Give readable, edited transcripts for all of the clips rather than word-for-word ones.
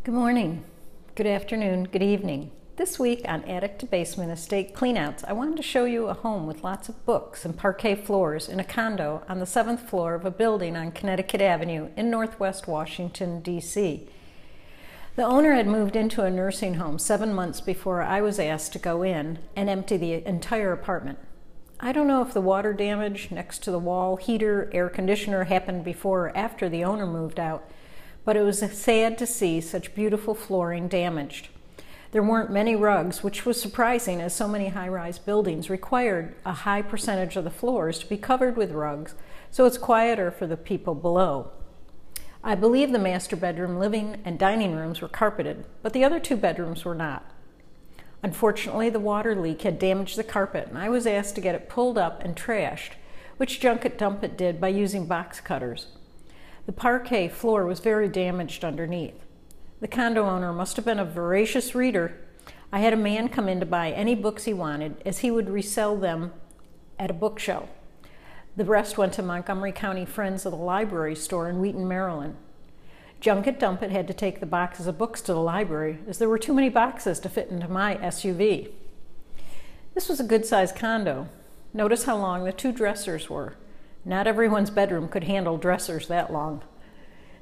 Good morning, good afternoon, good evening. This week on Attic to Basement Estate Cleanouts, I wanted to show you a home with lots of books and parquet floors in a condo on the 7th floor of a building on Connecticut Avenue in Northwest Washington, D.C. The owner had moved into a nursing home 7 months before I was asked to go in and empty the entire apartment. I don't know if the water damage next to the wall heater, air conditioner happened before or after the owner moved out, but it was sad to see such beautiful flooring damaged. There weren't many rugs, which was surprising as so many high-rise buildings required a high percentage of the floors to be covered with rugs, so it's quieter for the people below. I believe the master bedroom, living, and dining rooms were carpeted, but the other two bedrooms were not. Unfortunately, the water leak had damaged the carpet, and I was asked to get it pulled up and trashed, which Junket Dumpet did by using box cutters. The parquet floor was very damaged underneath. The condo owner must have been a voracious reader. I had a man come in to buy any books he wanted, as he would resell them at a book show. The rest went to Montgomery County Friends of the Library store in Wheaton, Maryland. Junket Dumpet had to take the boxes of books to the library, as there were too many boxes to fit into my SUV. This was a good-sized condo. Notice how long the two dressers were. Not everyone's bedroom could handle dressers that long.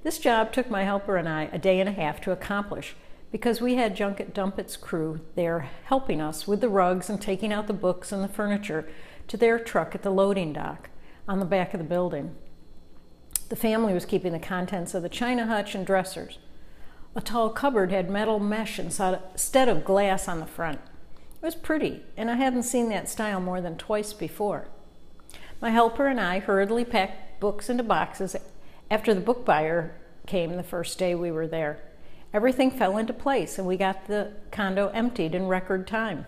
This job took my helper and I a day and a half to accomplish because we had Junket Dumpet's crew there helping us with the rugs and taking out the books and the furniture to their truck at the loading dock on the back of the building. The family was keeping the contents of the china hutch and dressers. A tall cupboard had metal mesh instead of glass on the front. It was pretty, and I hadn't seen that style more than twice before. My helper and I hurriedly packed books into boxes after the book buyer came the first day we were there. Everything fell into place, and we got the condo emptied in record time.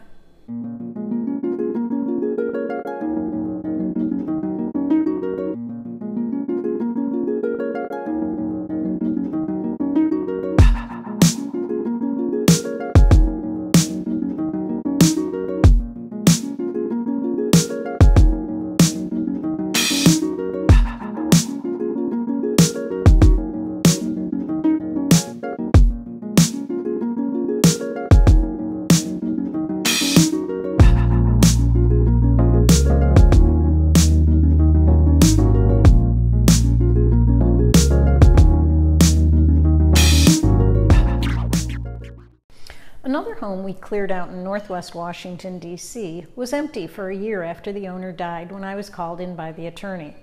Another home we cleared out in Northwest Washington, D.C. was empty for a year after the owner died when I was called in by the attorney.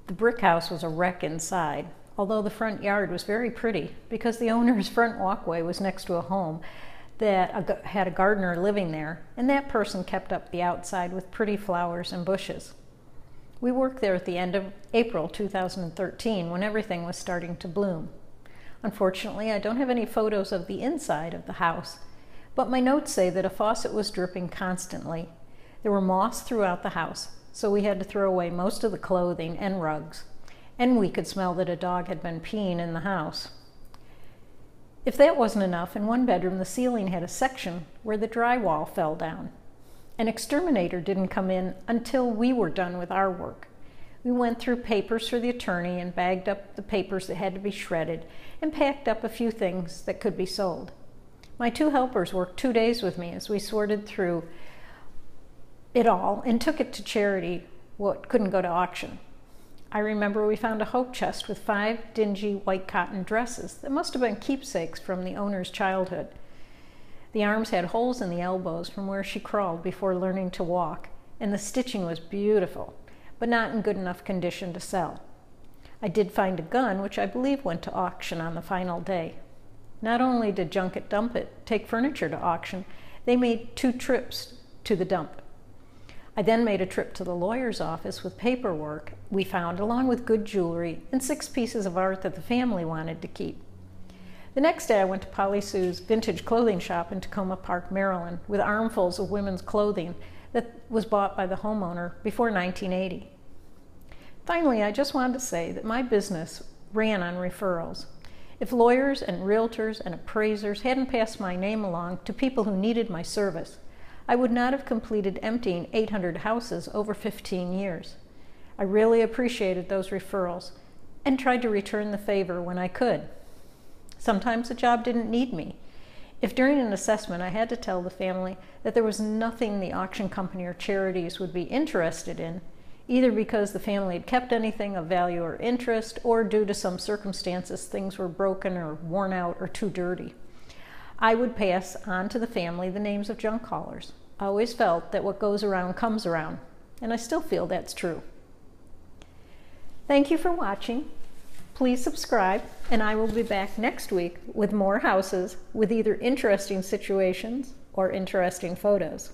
The brick house was a wreck inside, although the front yard was very pretty because the owner's front walkway was next to a home that had a gardener living there, and that person kept up the outside with pretty flowers and bushes. We worked there at the end of April 2013 when everything was starting to bloom. Unfortunately, I don't have any photos of the inside of the house, but my notes say that a faucet was dripping constantly. There were moths throughout the house, so we had to throw away most of the clothing and rugs, and we could smell that a dog had been peeing in the house. If that wasn't enough, in one bedroom the ceiling had a section where the drywall fell down. An exterminator didn't come in until we were done with our work. We went through papers for the attorney and bagged up the papers that had to be shredded and packed up a few things that could be sold. My two helpers worked 2 days with me as we sorted through it all and took it to charity what couldn't go to auction. I remember we found a hope chest with 5 dingy white cotton dresses that must have been keepsakes from the owner's childhood. The arms had holes in the elbows from where she crawled before learning to walk, and the stitching was beautiful, but not in good enough condition to sell. I did find a gun, which I believe went to auction on the final day. Not only did Junket Dumpet take furniture to auction, they made 2 trips to the dump. I then made a trip to the lawyer's office with paperwork we found, along with good jewelry and 6 pieces of art that the family wanted to keep. The next day I went to Polly Sue's vintage clothing shop in Tacoma Park, Maryland, with armfuls of women's clothing that was bought by the homeowner before 1980. Finally, I just wanted to say that my business ran on referrals. If lawyers and realtors and appraisers hadn't passed my name along to people who needed my service, I would not have completed emptying 800 houses over 15 years. I really appreciated those referrals and tried to return the favor when I could. Sometimes the job didn't need me. If during an assessment I had to tell the family that there was nothing the auction company or charities would be interested in, either because the family had kept anything of value or interest, or due to some circumstances things were broken or worn out or too dirty, I would pass on to the family the names of junk haulers. I always felt that what goes around comes around, and I still feel that's true. Thank you for watching. Please subscribe, and I will be back next week with more houses with either interesting situations or interesting photos.